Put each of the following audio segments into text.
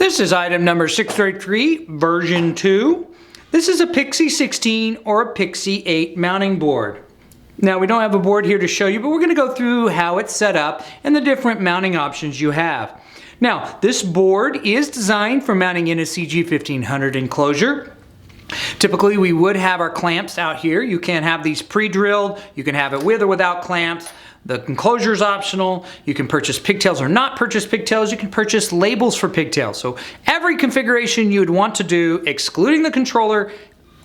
This is item number 633, version 2. This is a Pixie 16 or a Pixie 8 mounting board. Now we don't have a board here to show you, but we're going to go through how it's set up and the different mounting options you have. Now this board is designed for mounting in a CG-1500 enclosure. Typically we would have our clamps out here. You can have these pre-drilled, you can have it with or without clamps. The enclosure is optional. You can purchase pigtails or not purchase pigtails. You can purchase labels for pigtails. So every configuration you would want to do, excluding the controller,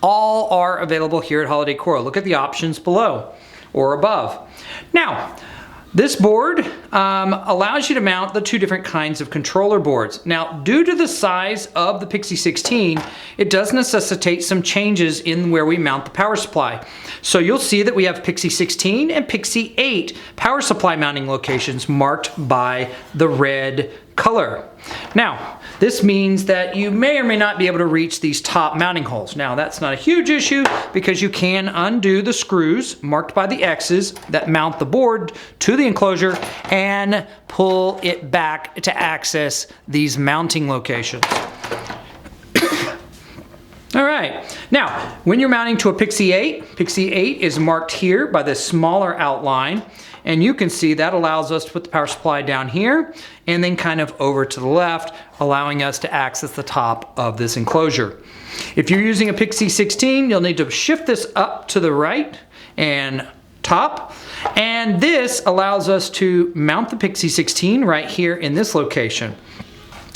all are available here at Holiday Coral. Look at the options below or above. Now, this board allows you to mount the two different kinds of controller boards. Now, due to the size of the Pixie 16, it does necessitate some changes in where we mount the power supply. So you'll see that we have Pixie 16 and Pixie 8 power supply mounting locations marked by the red color. Now, this means that you may or may not be able to reach these top mounting holes. Now, that's not a huge issue because you can undo the screws marked by the X's that mount the board to the enclosure and pull it back to access these mounting locations. All right, now when you're mounting to a Pixie 8 is marked here by this smaller outline, and you can see that allows us to put the power supply down here and then kind of over to the left, allowing us to access the top of this enclosure. If you're using a Pixie 16, you'll need to shift this up to the right and top, and this allows us to mount the Pixie 16 right here in this location.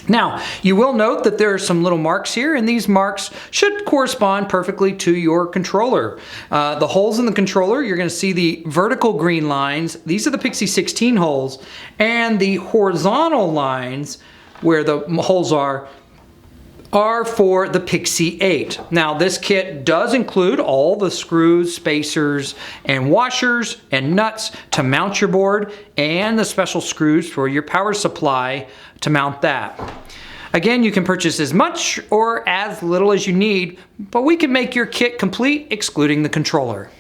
Now, you will note that there are some little marks here, and these marks should correspond perfectly to your controller. The holes in the controller, you're going to see the vertical green lines. These are the Pixie 16 holes, and the horizontal lines where the holes are for the Pixie 8. Now, this kit does include all the screws, spacers, and washers and nuts to mount your board, and the special screws for your power supply to mount that. Again, you can purchase as much or as little as you need, but we can make your kit complete excluding the controller.